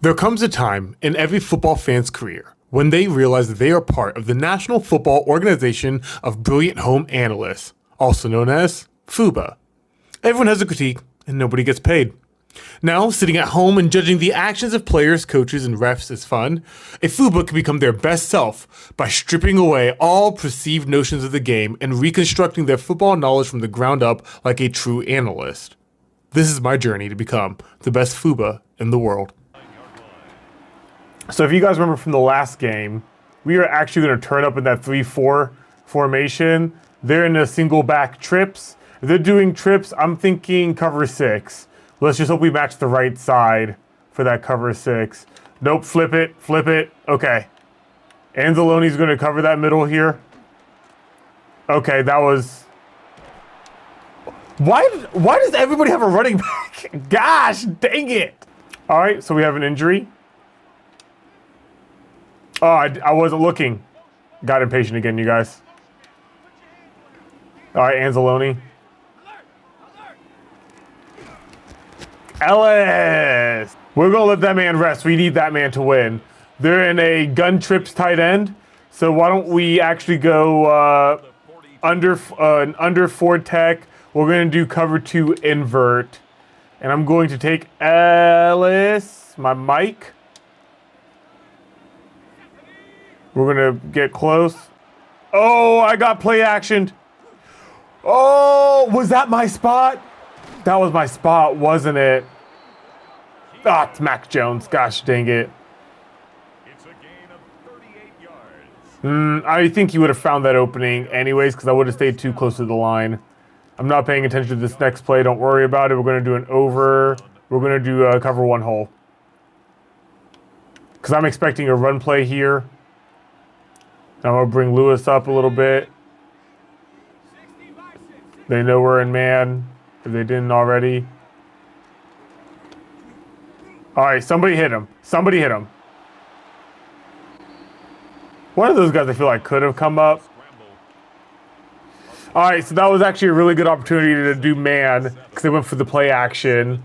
There comes a time in every football fan's career when they realize that they are part of the National Football Organization of Brilliant Home Analysts, also known as Foo-ba. Everyone has a critique, and nobody gets paid. Now, sitting at home and judging the actions of players, coaches, and refs is fun. A Foo-ba can become their best self by stripping away all perceived notions of the game and reconstructing their football knowledge from the ground up like a true analyst. This is my journey to become the best Foo-ba in the world. So if you guys remember from the last game, we are actually going to turn up in that 3-4 formation. They're in a single back trips. If they're doing trips, I'm thinking cover 6. Let's just hope we match the right side for that cover 6. Nope, flip it. Okay. Anzalone's going to cover that middle here. Okay, that was... Why does everybody have a running back? Gosh, dang it. All right, so we have an injury. Oh, I wasn't looking. Got impatient again, you guys. All right, Anzalone. Ellis! We're going to let that man rest. We need that man to win. They're in a gun trips tight end. So why don't we actually go under 4 tech. We're going to do cover 2 invert. And I'm going to take Ellis, my mic. We're going to get close. Oh, I got play actioned. Oh, was that my spot? That was my spot, wasn't it? Ah, it's Mac Jones. Gosh dang it. It's a gain of 38 yards. I think he would have found that opening anyways because I would have stayed too close to the line. I'm not paying attention to this next play. Don't worry about it. We're going to do an over. We're going to do cover 1 hole. Because I'm expecting a run play here. I'm going to bring Lewis up a little bit. They know we're in man, if they didn't already. All right, somebody hit him. Somebody hit him. One of those guys I feel like could have come up. All right, so that was actually a really good opportunity to do man because they went for the play action.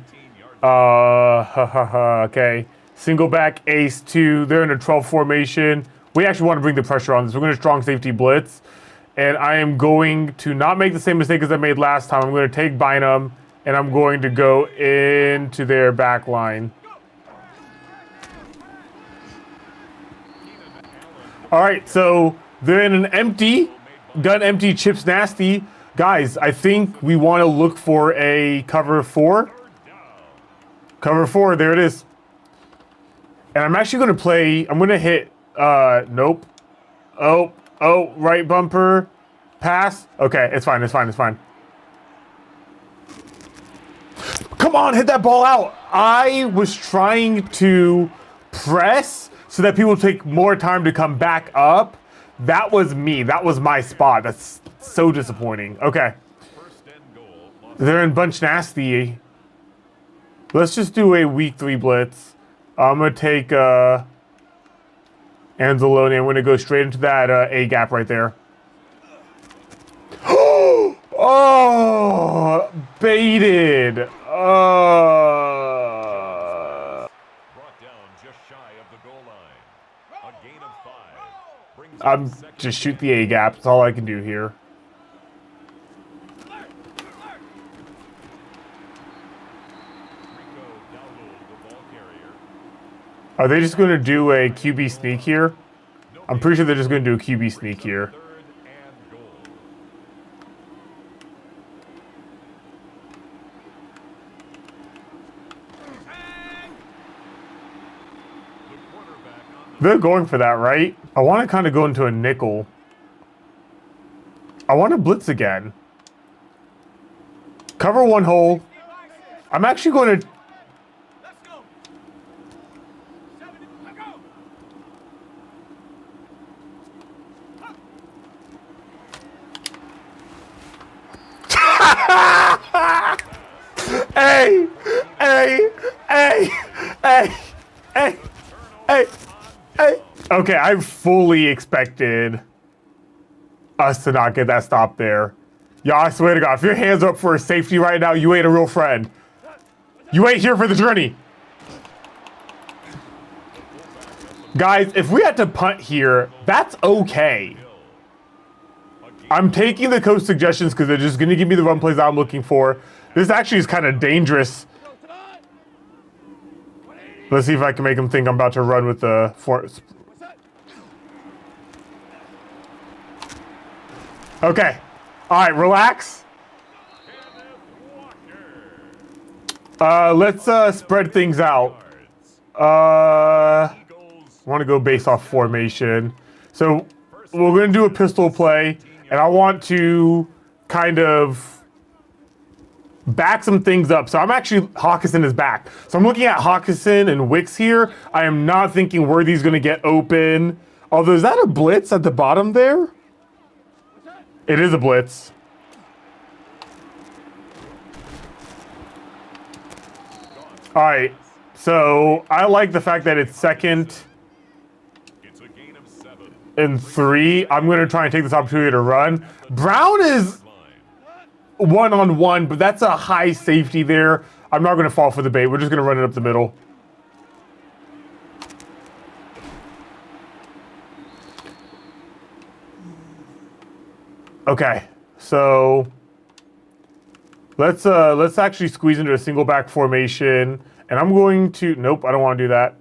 Okay. Single back, ace 2. They're in a 12 formation. We actually want to bring the pressure on this. We're going to strong safety blitz. And I am going to not make the same mistake as I made last time. I'm going to take Bynum, and I'm going to go into their back line. All right, so they're in an empty, gun empty, chips nasty. Guys, I think we want to look for a cover 4. Cover 4, there it is. And I'm actually going to play, I'm going to hit, nope. Oh, right bumper, pass. Okay, it's fine. Come on, hit that ball out. I was trying to press so that people take more time to come back up. That was me. That was my spot. That's so disappointing. Okay. They're in bunch nasty. Let's just do a week 3 blitz. I'm going to take Anzalone. I'm going to go straight into that A gap right there. Oh, baited. Brought down just shy of the goal line. A gain of 5. Brings I'm just shoot the A gap. That's all I can do here. Are they just going to do a QB sneak here? I'm pretty sure they're just going to do a QB sneak here. They're going for that, right? I want to kind of go into a nickel. I want to blitz again. Cover 1 hole. I'm actually going to... Hey! Okay, I fully expected us to not get that stop there. Yeah, I swear to God, if your hands are up for a safety right now, you ain't a real friend. You ain't here for the journey. Guys, if we had to punt here, that's okay. I'm taking the coach suggestions because they're just going to give me the run plays I'm looking for. This actually is kind of dangerous. Let's see if I can make him think I'm about to run with the force. Okay. All right, relax. Let's spread things out. Want to go based off formation. So we're going to do a pistol play, and I want to kind of back some things up. So I'm actually, Hawkinson is back. So I'm looking at Hawkinson and Wicks here. I am not thinking Worthy's going to get open. Although, is that a blitz at the bottom there? It is a blitz. All right. So I like the fact that it's second and 3. I'm going to try and take this opportunity to run. Brown is one-on-one, but that's a high safety there. I'm not going to fall for the bait. We're just going to run it up the middle. Okay, so let's actually squeeze into a single back formation, and I'm going to. Nope, I don't want to do that.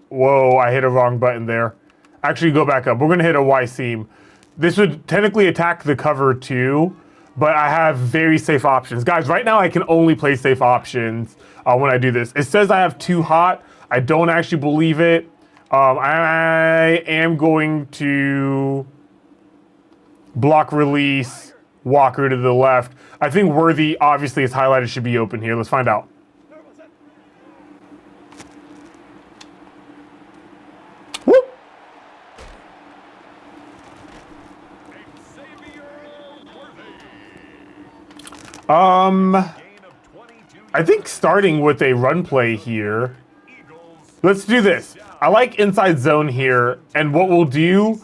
Whoa, I hit a wrong button there. Actually, go back up. We're going to hit a Y seam. This would technically attack the cover too, but I have very safe options. Guys, right now I can only play safe options when I do this. It says I have 2 hot. I don't actually believe it. I am going to block release, Walker to the left. I think Worthy obviously is highlighted, should be open here. Let's find out. Whoop. I think starting with a run play here. Let's do this. I like inside zone here, and what we'll do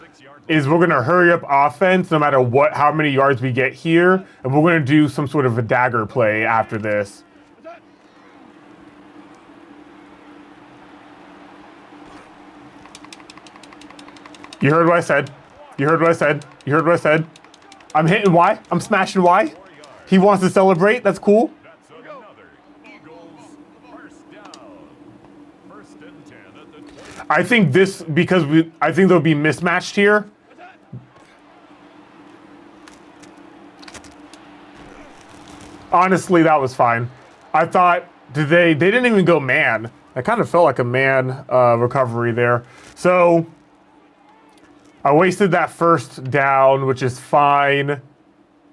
is we're gonna hurry up offense no matter what, how many yards we get here, and we're gonna do some sort of a dagger play after this. You heard what I said. You heard what I said. You heard what I said. I'm hitting Y. I'm smashing Y. He wants to celebrate. That's cool. I think this, because I think they'll be mismatched here. Honestly, that was fine. I thought, they didn't even go man. I kind of felt like a man recovery there. So I wasted that first down, which is fine.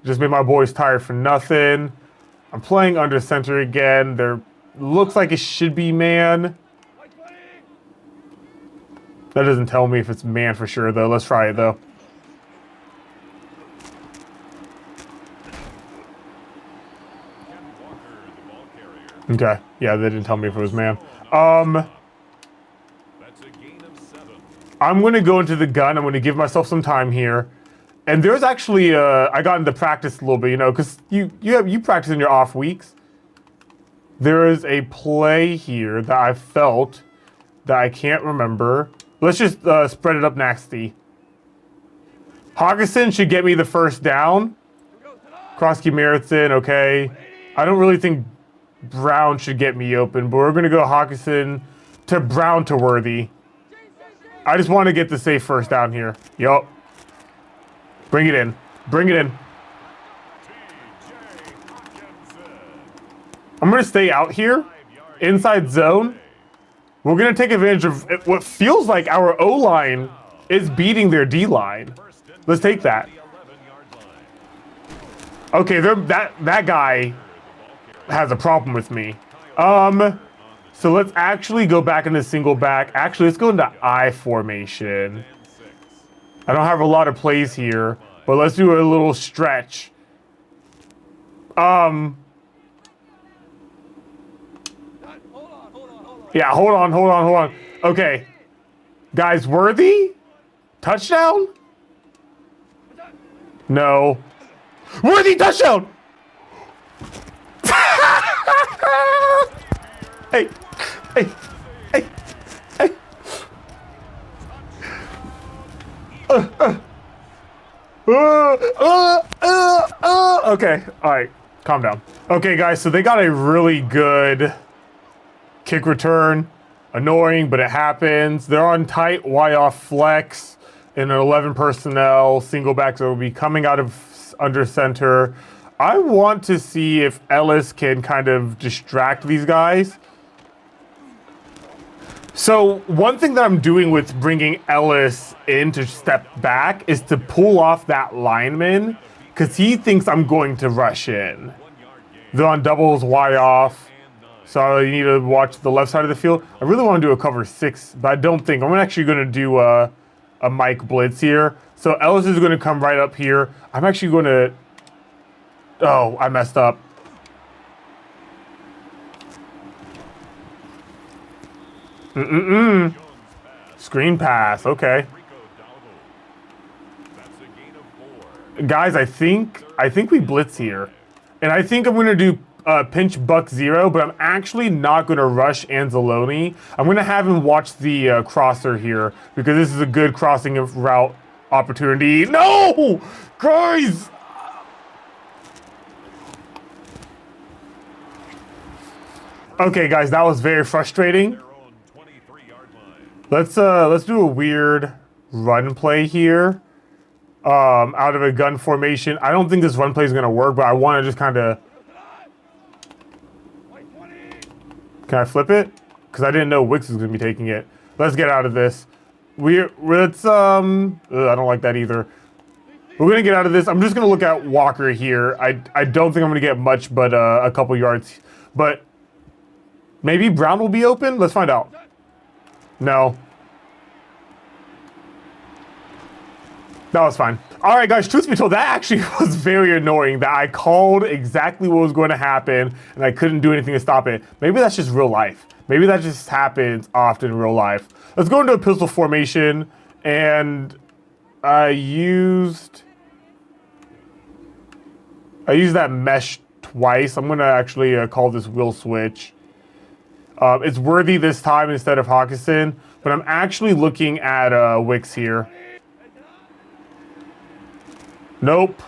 Just made my boys tired for nothing. I'm playing under center again. There looks like it should be man. That doesn't tell me if it's man for sure, though. Let's try it, though. Okay. Yeah, they didn't tell me if it was man. I'm going to go into the gun. I'm going to give myself some time here. And there's actually, I got into practice a little bit, you know, because you practice in your off weeks. There is a play here that I felt that I can't remember. Let's just spread it up nasty. Hawkinson should get me the first down. Krosky merits in, okay. I don't really think Brown should get me open, but we're going to go Hawkinson to Brown to Worthy. I just want to get the safe first down here. Yup. Bring it in. Bring it in. I'm going to stay out here, inside zone. We're going to take advantage of what feels like our O-line is beating their D-line. Let's take that. Okay, that guy has a problem with me. So let's actually go back into single back. Actually, let's go into I formation. I don't have a lot of plays here, but let's do a little stretch. Yeah, hold on. Okay. Guys, Worthy? Touchdown? No. Worthy, touchdown! Hey. Okay, all right, calm down. Okay, guys, so they got a really good kick return. Annoying, but it happens. They're on tight Y-off flex in an 11 personnel. Single backs will be coming out of under center. I want to see if Ellis can kind of distract these guys. So one thing that I'm doing with bringing Ellis in to step back is to pull off that lineman because he thinks I'm going to rush in. They're on doubles Y-off. So you need to watch the left side of the field. I really want to do a cover 6, but I don't think. I'm actually going to do a Mike blitz here. So Ellis is going to come right up here. I'm actually going to... Oh, I messed up. Screen pass. Okay. Guys, I think we blitz here. And I think I'm going to do pinch buck 0, but I'm actually not going to rush Anzalone. I'm going to have him watch the crosser here because this is a good crossing of route opportunity. No! Guys! Okay, guys, that was very frustrating. Let's do a weird run play here. Out of a gun formation. I don't think this run play is going to work, but I want to just kind of... Can I flip it? Because I didn't know Wicks was going to be taking it. Let's get out of this. Let's, I don't like that either. We're going to get out of this. I'm just going to look at Walker here. I don't think I'm going to get much but a couple yards. But maybe Brown will be open? Let's find out. No. That was fine. All right, guys, truth be told, that actually was very annoying that I called exactly what was going to happen and I couldn't do anything to stop it. Maybe that's just real life. Maybe that just happens often in real life. Let's go into a pistol formation, and I used that mesh twice. I'm going to actually call this wheel switch. It's Worthy this time instead of Hawkinson, but I'm actually looking at Wicks here. Nope.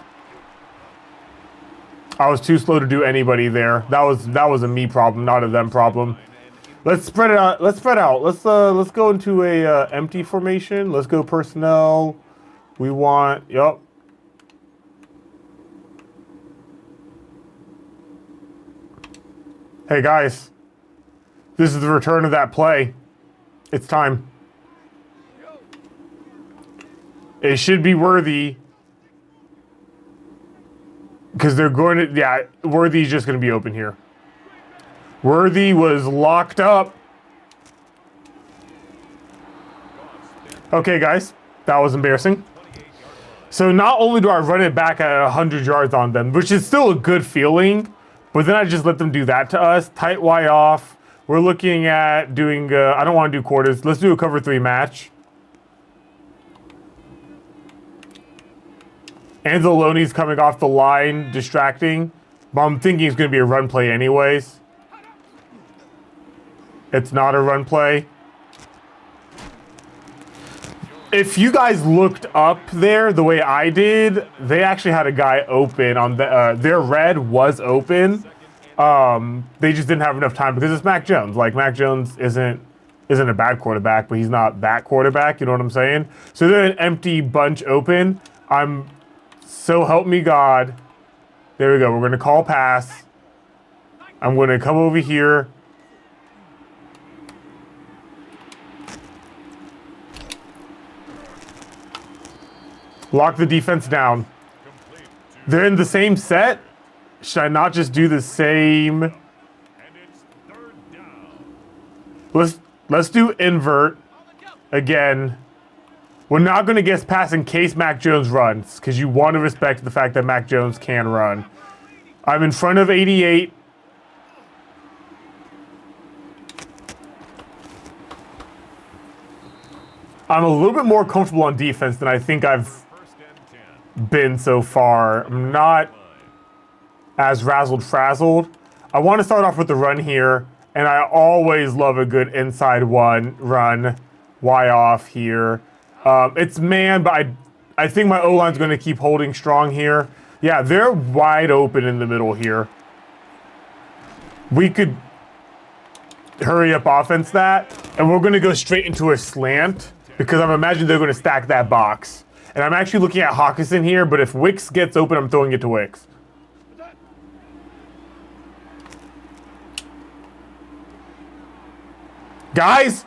I was too slow to do anybody there. That was a me problem, not a them problem. Let's spread it out. Let's spread out. Let's go into a empty formation. Let's go personnel. We want, yup. Hey guys. This is the return of that play. It's time. It should be Worthy. Because they're going to, yeah, Worthy's just going to be open here. Worthy was locked up. Okay, guys, that was embarrassing. So not only do I run it back at 100 yards on them, which is still a good feeling, but then I just let them do that to us. Tight Y off. We're looking at doing, I don't want to do quarters. Let's do a cover 3 match. Anzalone's coming off the line, distracting. But I'm thinking it's going to be a run play anyways. It's not a run play. If you guys looked up there the way I did, they actually had a guy open on the, their red was open. They just didn't have enough time because it's Mac Jones. Like, Mac Jones isn't a bad quarterback, but he's not that quarterback. You know what I'm saying? So they're an empty bunch open. So help me God. There we go. We're going to call pass. I'm going to come over here. Lock the defense down. They're in the same set. Should I not just do the same? Let's do invert again. We're not going to guess pass in case Mac Jones runs, because you want to respect the fact that Mac Jones can run. I'm in front of 88. I'm a little bit more comfortable on defense than I think I've been so far. I'm not as razzled-frazzled. I want to start off with the run here, and I always love a good inside one run. Y off here. It's man, but I think my O-line's going to keep holding strong here. Yeah, they're wide open in the middle here. We could hurry up offense that, and we're going to go straight into a slant because I'm imagining they're going to stack that box. And I'm actually looking at Hawkinson here, but if Wicks gets open, I'm throwing it to Wicks. Guys!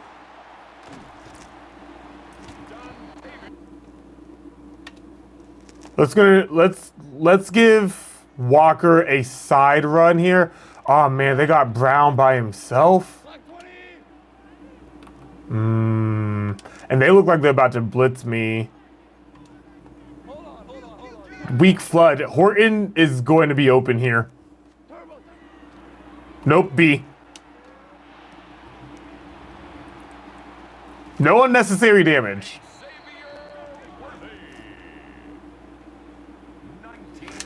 Let's give Walker a side run here. Oh man, they got Brown by himself. And they look like they're about to blitz me. Weak flood. Horton is going to be open here. Nope, B. No unnecessary damage.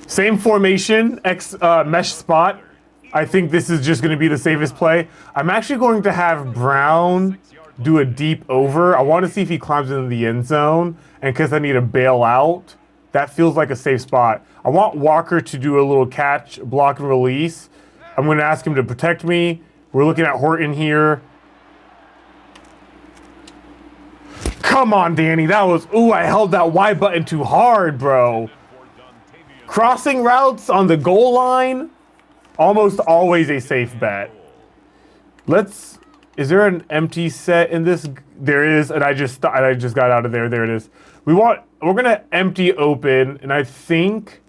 Same formation, mesh spot. I think this is just going to be the safest play. I'm actually going to have Brown do a deep over. I want to see if he climbs into the end zone. And because I need a bail out, that feels like a safe spot. I want Walker to do a little catch, block, and release. I'm going to ask him to protect me. We're looking at Horton here. Come on, Danny. That was... Ooh, I held that Y button too hard, bro. Crossing routes on the goal line, almost always a safe bet. Let's... Is there an empty set in this? There is, and I just got out of there. There it is. We're gonna empty open, and I think...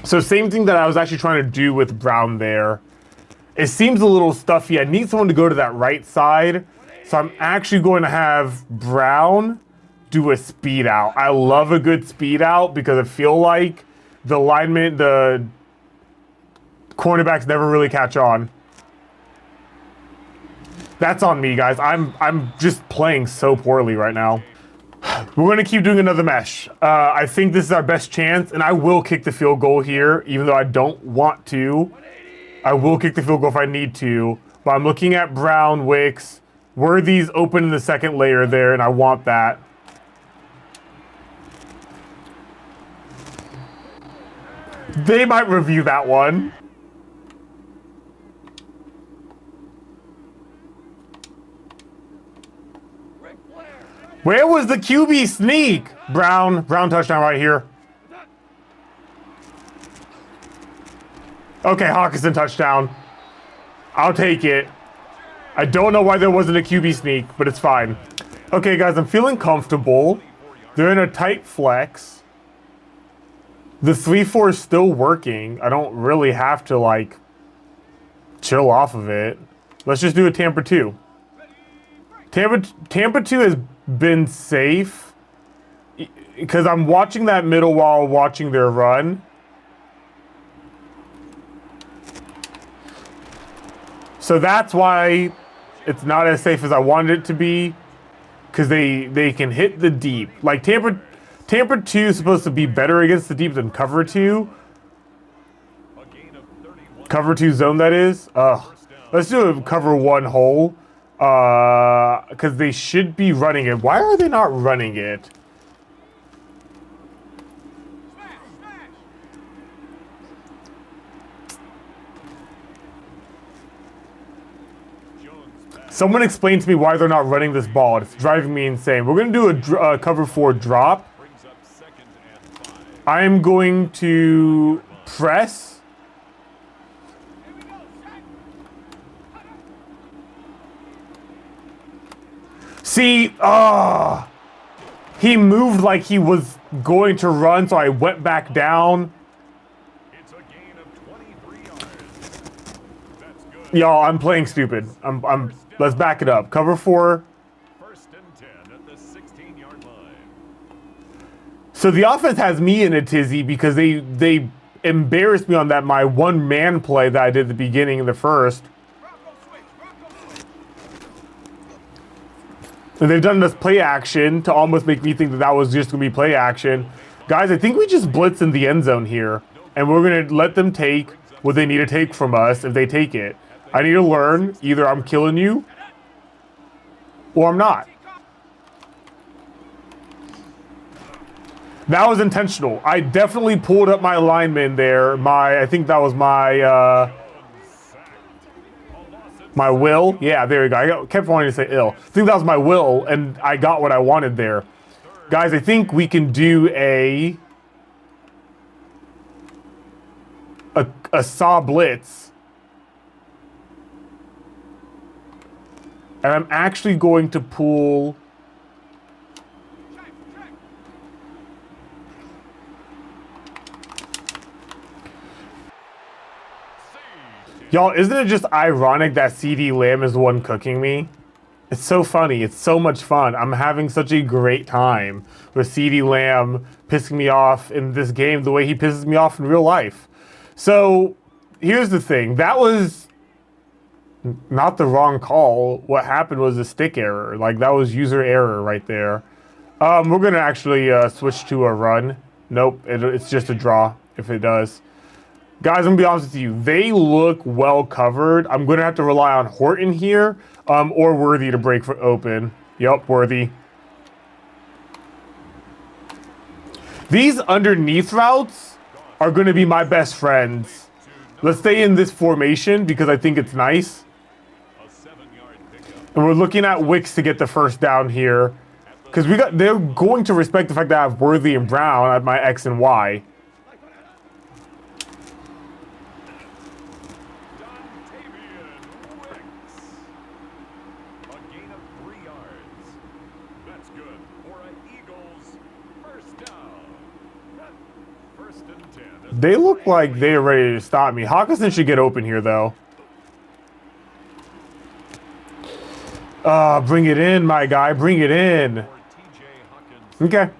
So same thing that I was actually trying to do with Brown there. It seems a little stuffy. I need someone to go to that right side. So I'm actually going to have Brown do a speed out. I love a good speed out because I feel like the linemen, the cornerbacks never really catch on. That's on me, guys. I'm just playing so poorly right now. We're going to keep doing another mesh. I think this is our best chance, and I will kick the field goal here, even though I don't want to. I will kick the field goal if I need to. But I'm looking at Brown, Wicks. Worthy's open in the second layer there, and I want that. They might review that one. Where was the QB sneak? Brown touchdown right here. Okay, Hawkinson touchdown. I'll take it. I don't know why there wasn't a QB sneak, but it's fine. Okay, guys, I'm feeling comfortable. They're in a tight flex. The 3-4 is still working. I don't really have to, like, chill off of it. Let's just do a Tampa 2. Tampa 2 has been safe because I'm watching that middle while watching their run. So that's why it's not as safe as I wanted it to be, because they can hit the deep. Like Tampa 2 is supposed to be better against the deep than cover 2. Cover 2 zone, that is. Let's do a cover 1 hole. Because they should be running it. Why are they not running it? Someone explain to me why they're not running this ball. It's driving me insane. We're going to do a cover 4 drop. I'm going to press. See, he moved like he was going to run, so I went back down. It's a gain of 23 yards. That's good. Y'all, I'm playing stupid. Let's back it up. Cover 4. First and 10 at the 16-yard line. So the offense has me in a tizzy because they embarrassed me on that my one-man play that I did at the beginning of the first. And they've done this play action to almost make me think that that was just going to be play action. Guys, I think we just blitz in the end zone here. And we're going to let them take what they need to take from us if they take it. I need to learn. Either I'm killing you or I'm not. That was intentional. I definitely pulled up my lineman there. I think that was my will. Yeah, there you go. I kept wanting to say ill. I think that was my will, and I got what I wanted there. Guys, I think we can do a saw blitz. And I'm actually going to pull... Y'all, isn't it just ironic that CD Lamb is the one cooking me? It's so funny. It's so much fun. I'm having such a great time with CD Lamb pissing me off in this game the way he pisses me off in real life. So, here's the thing. That was not the wrong call. What happened was a stick error. Like, that was user error right there. We're going to actually switch to a run. Nope, it's just a draw if it does. Guys, I'm gonna be honest with you. They look well covered. I'm gonna have to rely on Horton here, or Worthy to break for open. Yep, Worthy. These underneath routes are gonna be my best friends. Let's stay in this formation because I think it's nice. And we're looking at Wicks to get the first down here. Because they're going to respect the fact that I have Worthy and Brown at my X and Y. They look like they're ready to stop me. Hawkinson should get open here, though. Bring it in, my guy. Bring it in. Okay.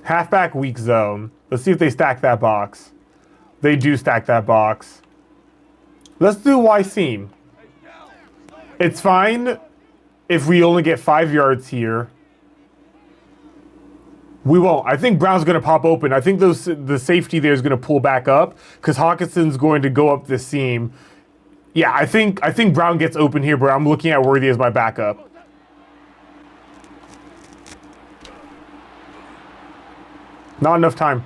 Halfback weak zone. Let's see if they stack that box. They do stack that box. Let's do Y seam. It's fine if we only get 5 yards here. We won't. I think Brown's going to pop open. I think the safety there is going to pull back up because Hawkinson's going to go up the seam. Yeah, I think Brown gets open here, but I'm looking at Worthy as my backup. Not enough time.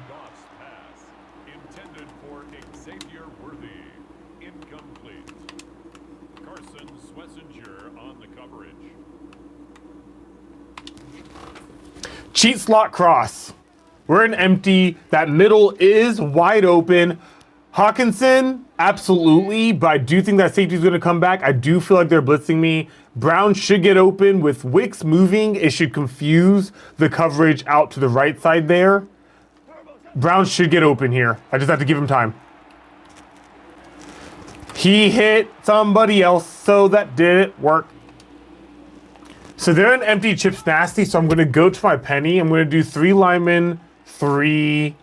Cheat slot cross. We're in empty. That middle is wide open. Hawkinson, absolutely, but I do think that safety is going to come back. I do feel like they're blitzing me. Brown should get open. With Wicks moving, it should confuse the coverage out to the right side there. Brown should get open here. I just have to give him time. He hit somebody else, so that didn't work. So they're in empty chips nasty, so I'm going to go to my penny. I'm going to do 3 linemen, 3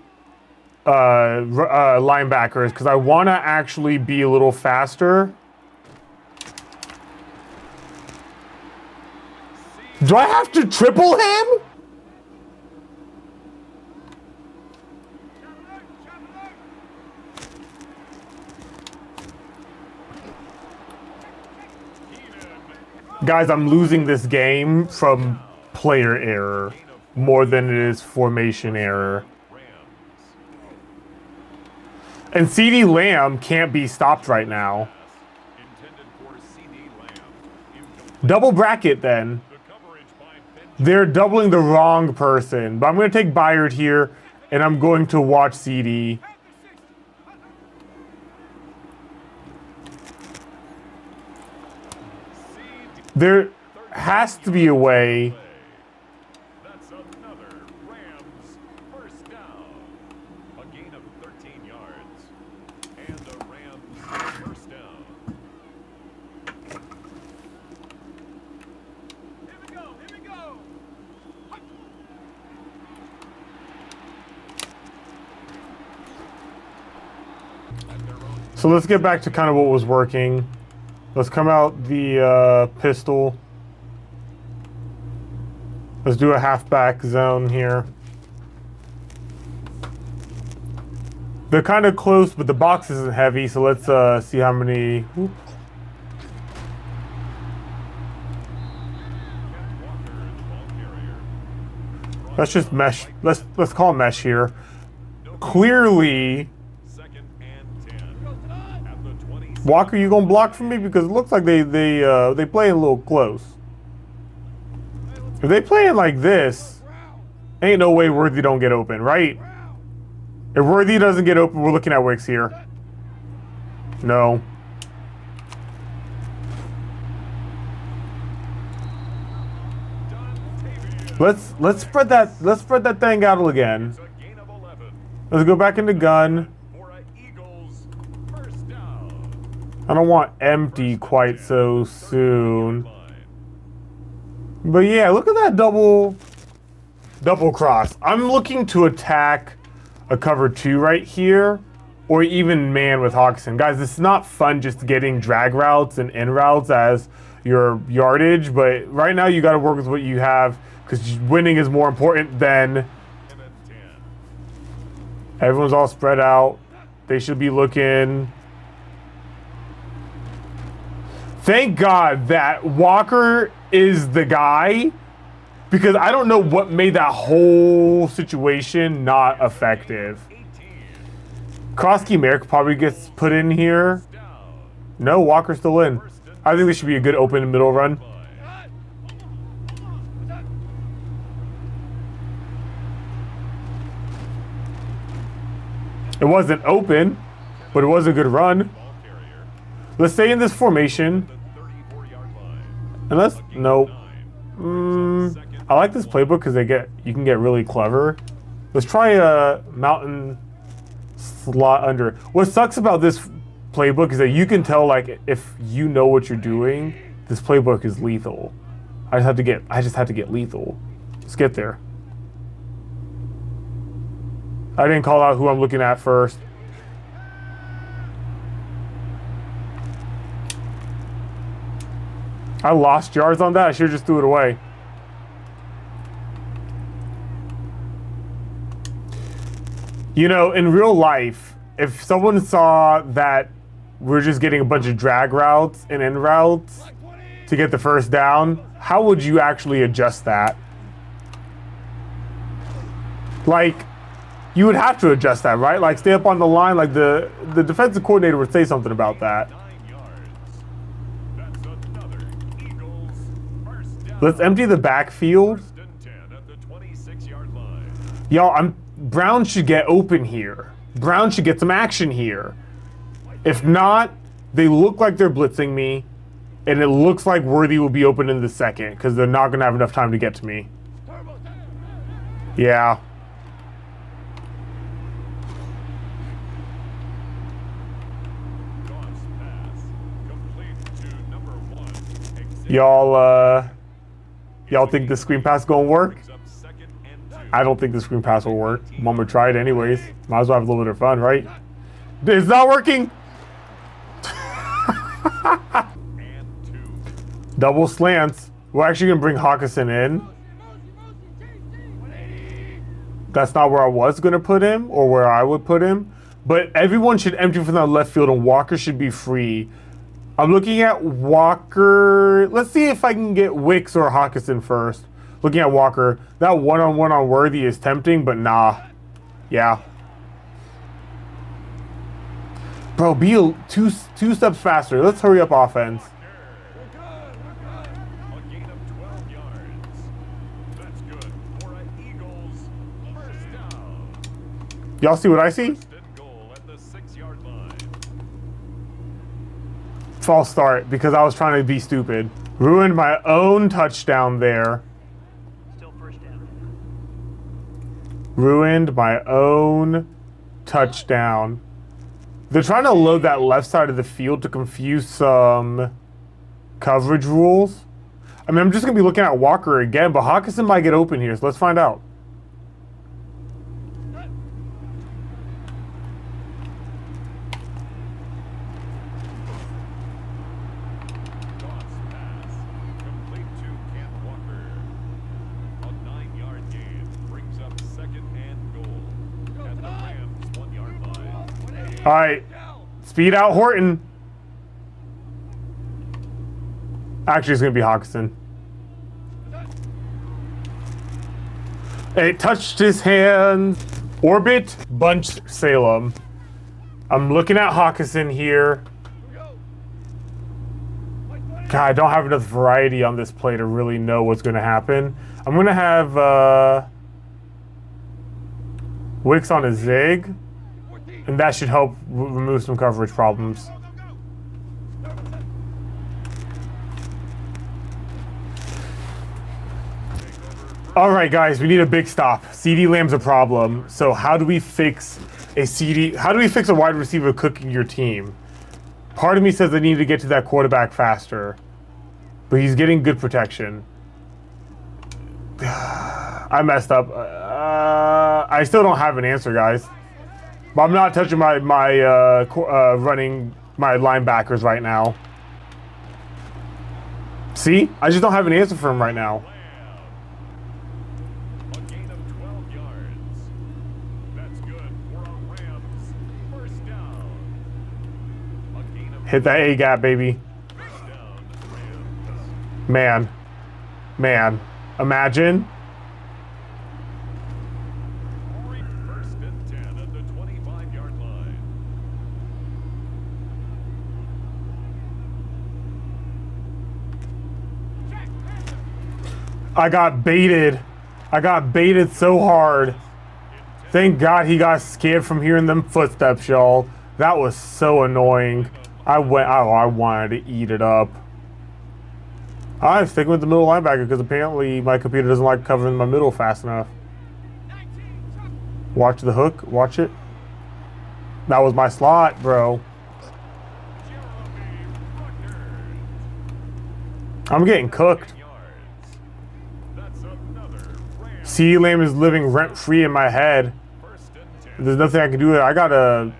linebackers, because I want to actually be a little faster. Do I have to triple him? Guys, I'm losing this game from player error more than it is formation error. And CD Lamb can't be stopped right now. Double bracket then. They're doubling the wrong person. But I'm going to take Byard here, and I'm going to watch CD. There has to be a way. That's another Rams first down. A gain of 13 yards. And the Rams first down. Here we go, here we go. So let's get back to kind of what was working. Let's come out the pistol. Let's do a halfback zone here. They're kind of close, but the box isn't heavy, so let's see how many. Whoop. Let's just mesh. Let's call mesh here. Clearly, Second and 10. At the 20. Walker, you gonna block for me because it looks like they play a little close. If they playing like this, ain't no way Worthy don't get open, right? If Worthy doesn't get open, we're looking at Wicks here. No. Let's spread that thing out again. It's a gain of 11. Let's go back into gun. For a Eagles first down. I don't want empty quite so soon. But yeah, look at that double cross. I'm looking to attack a cover 2 right here, or even man with Hawkinson. Guys, this is not fun just getting drag routes and in routes as your yardage, but right now you got to work with what you have because winning is more important than everyone's all spread out. They should be looking. Thank God that Walker is the guy, because I don't know what made that whole situation not effective. Krosky Merrick probably gets put in here. No, Walker's still in. I think this should be a good open middle run. It wasn't open, but it was a good run. Let's stay in this formation. And let's, nope. I like this playbook because you can get really clever. Let's try a mountain slot under. What sucks about this playbook is that you can tell, like, if you know what you're doing, this playbook is lethal. I just had to get lethal. Let's get there. I didn't call out who I'm looking at first. I lost yards on that. I should have just threw it away. You know, in real life, if someone saw that we're just getting a bunch of drag routes and in routes to get the first down, how would you actually adjust that? Like, you would have to adjust that, right? Like, stay up on the line. Like, the defensive coordinator would say something about that. 9 yards. That's another Eagles first down. Let's empty the backfield. First and 10 at the 26-yard line. Y'all, Brown should get open here. Brown should get some action here. If not, they look like they're blitzing me, and it looks like Worthy will be open in the second because they're not going to have enough time to get to me. Yeah. Toss pass. Complete to number 1. Y'all think the screen pass gonna work? Brings up second and 2. I don't think the screen pass will work. I'm gonna try it anyways. Might as well have a little bit of fun, right? It's not working. And 2. Double slants. We're actually gonna bring Hawkinson in. That's not where I was gonna put him or where I would put him. But everyone should empty from that left field and Walker should be free. I'm looking at Walker. Let's see if I can get Wicks or Hawkinson first. Looking at Walker. That one-on-one on Worthy is tempting, but nah. Yeah. Bro, be two steps faster. Let's hurry up offense. A gain of 12 yards. That's good for an Eagles first down. Y'all see what I see? First and goal at the 6-yard line. False start because I was trying to be stupid. Ruined my own touchdown there. Still first down. Ruined my own touchdown. They're trying to load that left side of the field to confuse some coverage rules. I mean, I'm just going to be looking at Walker again, but Hawkinson might get open here, so let's find out. Toss pass. Complete to Cam Walker. A 9-yard gain brings up second and goal at the Rams' 1-yard line. All right, speed out Horton. Actually, it's going to be Hawkinson. It touched his hand. Orbit, Bunch, Salem. I'm looking at Hawkinson here. God, I don't have enough variety on this play to really know what's going to happen. I'm going to have Wicks on a zig, and that should help remove some coverage problems. All right, guys, we need a big stop. CD Lamb's a problem. So how do we fix a CD? How do we fix a wide receiver cooking your team? Part of me says they need to get to that quarterback faster, but he's getting good protection. I messed up. I still don't have an answer, guys. But I'm not touching my running my linebackers right now. See, I just don't have an answer for him right now. A gain of 12 yards. That's good for a Rams first down. A gain of Hit that A gap, baby. first down, Rams. Man, imagine. First and 10 at the 25-yard line. I got baited. I got baited so hard. Thank God he got scared from hearing them footsteps, y'all. That was so annoying. I wanted to eat it up. I'm sticking with the middle linebacker because apparently my computer doesn't like covering my middle fast enough. Watch the hook. Watch it. That was my slot, bro. I'm getting cooked. That's another Rams CD Lamb is living rent-free in my head. first and 10. There's nothing I can do with it. I gotta...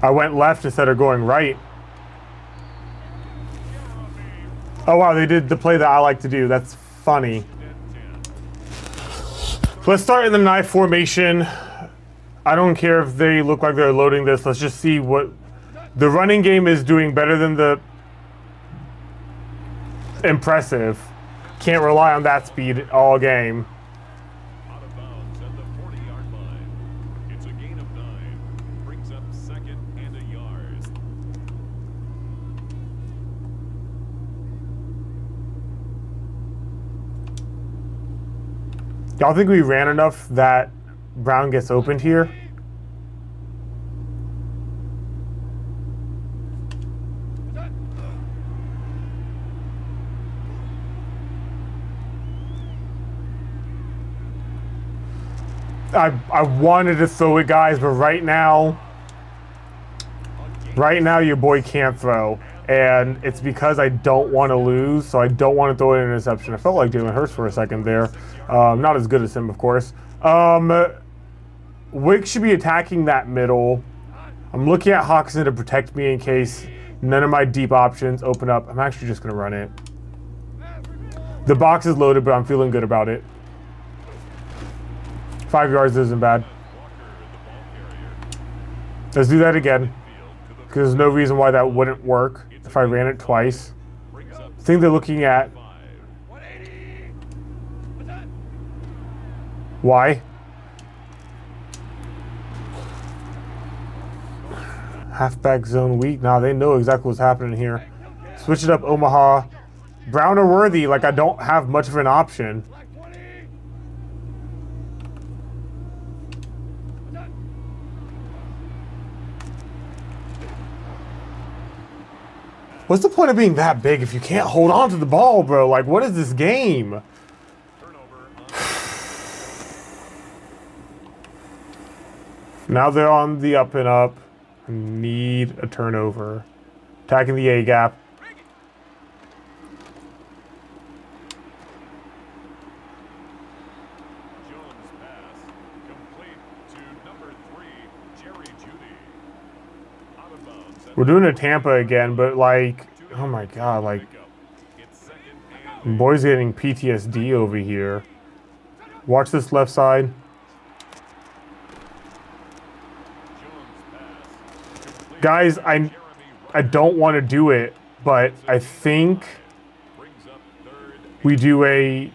I went left instead of going right. Oh wow, they did the play that I like to do. That's funny. Let's start in the knife formation. I don't care if they look like they're loading this. Let's just see what... The running game is doing better than the... Impressive. Can't rely on that speed all game. Out of bounds at the 40-yard line. It's a gain of 9. Brings up second and a yard. Y'all think we ran enough that Brown gets opened here? I wanted to throw it, guys, but right now your boy can't throw. And it's because I don't want to lose, so I don't want to throw an interception. I felt like Jalen Hurts for a second there. Not as good as him, of course. Wick should be attacking that middle. I'm looking at Hawkinson to protect me in case none of my deep options open up. I'm actually just going to run it. The box is loaded, but I'm feeling good about it. 5 yards isn't bad. Let's do that again. Because there's no reason why that wouldn't work if I ran it twice. I think they're looking at... Why? Halfback zone weak. Nah, they know exactly what's happening here. Switch it up, Omaha. Brown or Worthy, like I don't have much of an option. What's the point of being that big if you can't hold on to the ball, bro? Like, what is this game? Now they're on the up and up. Need a turnover. Attacking the A gap. Jones pass complete to number 3, Jerry Jeudy. Out of bounds. We're doing a Tampa again, but like, oh my God, like, It's second and boy's getting PTSD over here. Watch this left side. Guys, I don't want to do it, but I think brings up third We do a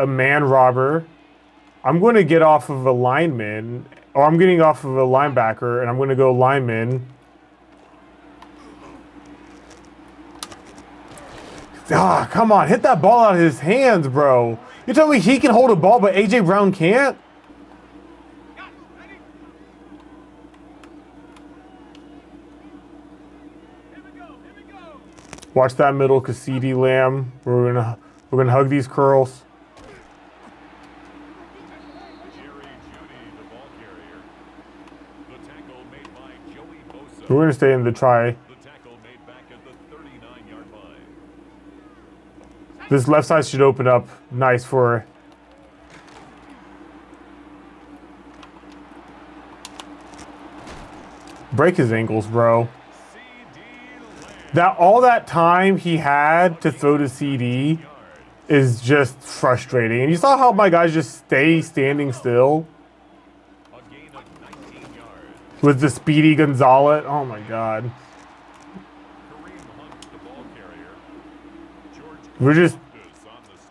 man robber. I'm going to get off of a lineman, or I'm getting off of a linebacker, and I'm going to go lineman. Ah, come on, hit that ball out of his hands, bro. You tell me he can hold a ball, but AJ Brown can't? Watch that middle, CeeDee Lamb. We're gonna hug these curls. We're gonna stay in the try. This left side should open up nice for. Break his ankles, bro. All that time he had to throw to CD is just frustrating. And you saw how my guys just stay standing still with the speedy Gonzalez. Oh my God.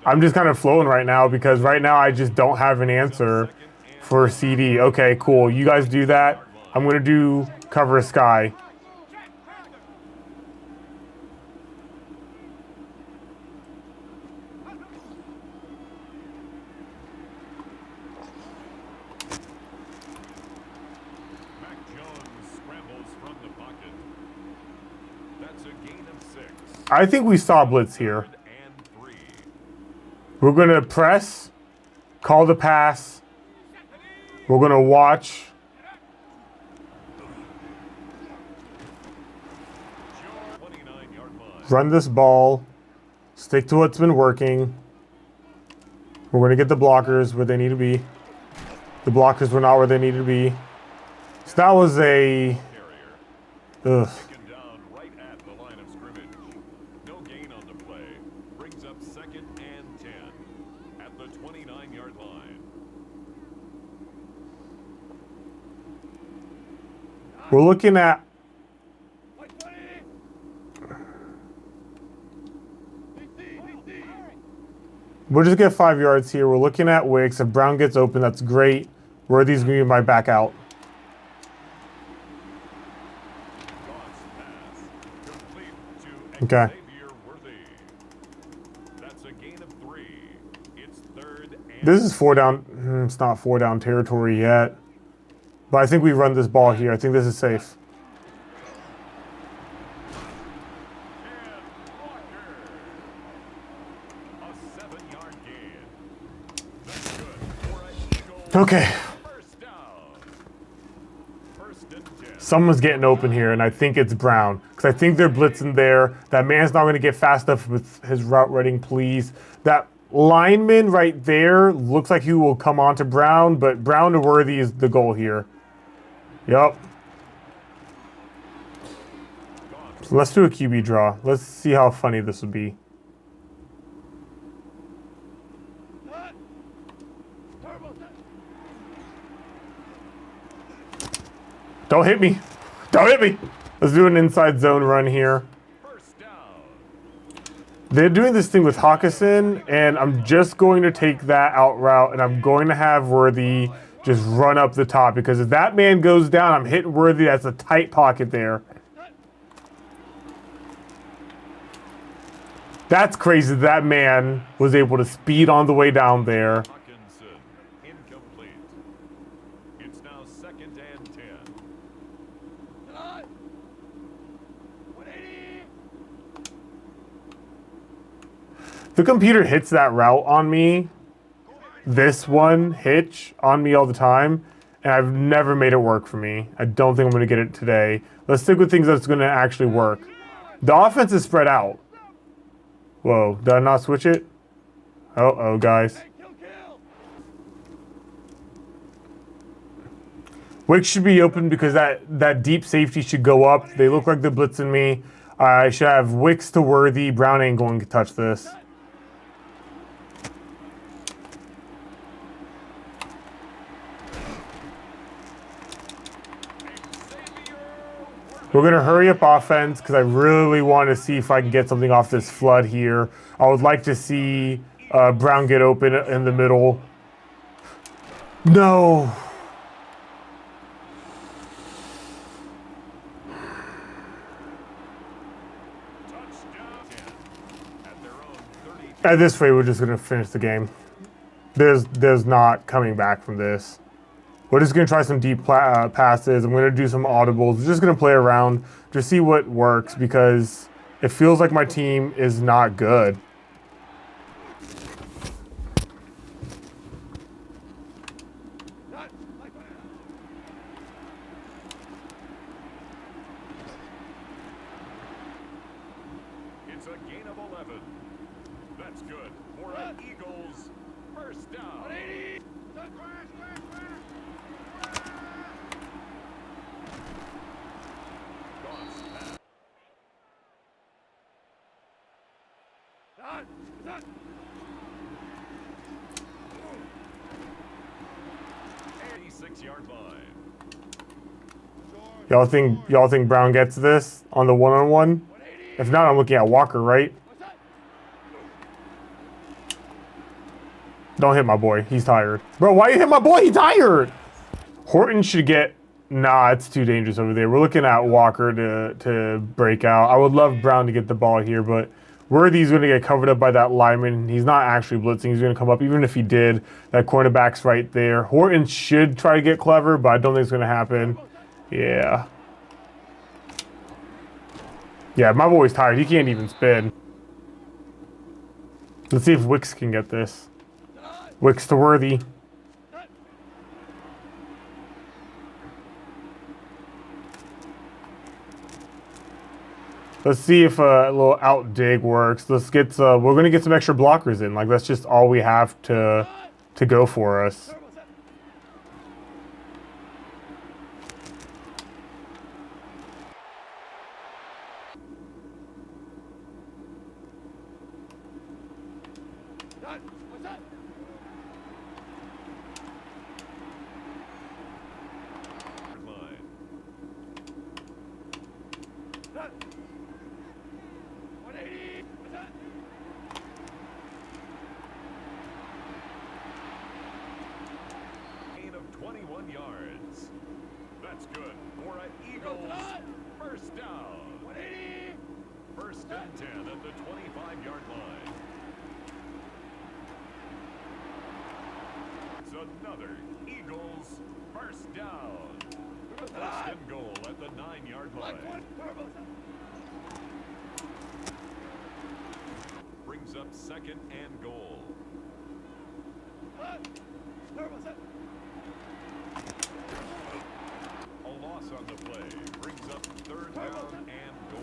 I'm just kind of flowing right now because right now I just don't have an answer for CD. Okay, cool. You guys do that. I'm going to do cover sky. I think we saw blitz here. We're going to press, call the pass. We're going to watch. Run this ball. Stick to what's been working. We're going to get the blockers where they need to be. The blockers were not where they needed to be. So that was a... Ugh. We're looking at... We'll just get 5 yards here. We're looking at Wicks. If Brown gets open, that's great. Worthy's going to be my back out. Okay. This is 4 down. It's not 4 down territory yet. But I think we run this ball here. I think this is safe. Okay. Someone's getting open here, and I think it's Brown. Because I think they're blitzing there. That man's not going to get fast enough with his route running, please. That lineman right there looks like he will come on to Brown, but Brown to Worthy is the goal here. Yep. So let's do a QB draw. Let's see how funny this would be. Don't hit me. Don't hit me. Let's do an inside zone run here. They're doing this thing with Hawkinson, and I'm just going to take that out route, and I'm going to have Worthy just run up the top, because if that man goes down, I'm hitting Worthy. That's a tight pocket there. That's crazy that man was able to speed on the way down there. Incomplete. It's now 2nd and 10. The computer hits that route on me. This one hitch on me all the time, and I've never made it work for me. I don't think I'm going to get it today. Let's stick with things that's going to actually work. The offense is spread out. Whoa, did I not switch it? Uh-oh, guys. Wicks should be open because that deep safety should go up. They look like they're blitzing me. I should have Wicks to Worthy. Brown ain't going to touch this. We're going to hurry up offense because I really want to see if I can get something off this flood here. I would like to see Brown get open in the middle. No. At this rate, we're just going to finish the game. There's not coming back from this. We're just going to try some deep passes. I'm going to do some audibles. We're just going to play around to see what works because it feels like my team is not good. It's a gain of 11. That's good for an Eagles first down. Done. 86-yard line. Y'all think Brown gets this on the one-on-one? If not, I'm looking at Walker, right? Don't hit my boy. He's tired. Bro, why you hit my boy? He's tired. Horton should get... Nah, it's too dangerous over there. We're looking at Walker to break out. I would love Brown to get the ball here, but Worthy's going to get covered up by that lineman. He's not actually blitzing. He's going to come up. Even if he did, that cornerback's right there. Horton should try to get clever, but I don't think it's going to happen. Yeah. Yeah, my boy's tired. He can't even spin. Let's see if Wicks can get this. Wicks to Worthy. Let's see if a little out dig works. Let's get we're gonna get some extra blockers in. Like that's just all we have to go for us. Gain of 21 yards. That's good for an Eagles first down. 1st and 10 at the 25-yard line. It's another Eagles first down. 1st and goal at the 9-yard line. Brings up 2nd and goal. A loss on the play brings up 3rd down and goal.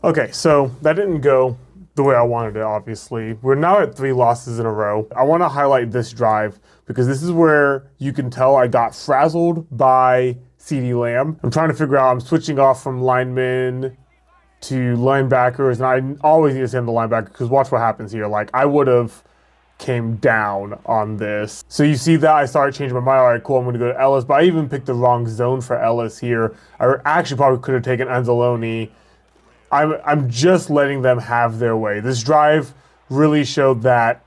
Okay, so that didn't go the way I wanted it, obviously. We're now at 3 losses in a row. I want to highlight this drive because this is where you can tell I got frazzled by CeeDee Lamb. I'm trying to figure out, I'm switching off from linemen to linebackers, and I always need to send the linebacker because watch what happens here. Like, I would have came down on this. So you see that I started changing my mind. All right, cool, I'm going to go to Ellis, but I even picked the wrong zone for Ellis here. I actually probably could have taken Anzalone. I'm just letting them have their way. This drive really showed that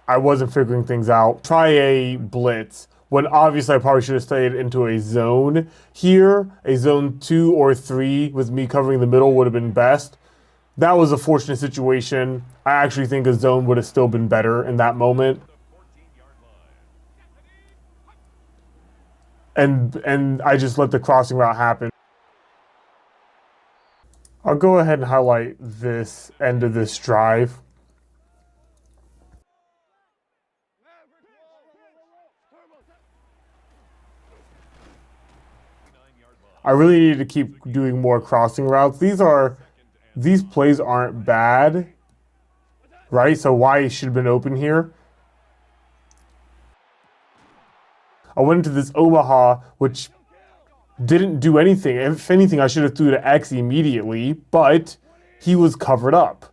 I wasn't figuring things out. Try a blitz when obviously I probably should have stayed into a zone here. A zone 2 or 3 with me covering the middle would have been best. That was a fortunate situation. I actually think a zone would have still been better in that moment. And I just let the crossing route happen. I'll go ahead and highlight this end of this drive. I really need to keep doing more crossing routes. These plays aren't bad, right? So why should have been open here? I went into this Omaha, which didn't do anything. If anything, I should have threw to X immediately, but he was covered up.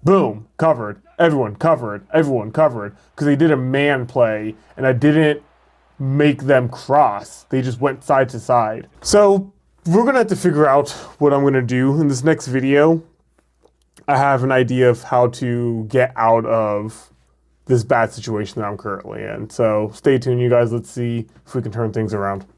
Boom, covered. Everyone covered. Everyone covered. Because they did a man play, and I didn't make them cross. They just went side to side. So we're going to have to figure out what I'm going to do in this next video. I have an idea of how to get out of this bad situation that I'm currently in. So stay tuned, you guys. Let's see if we can turn things around.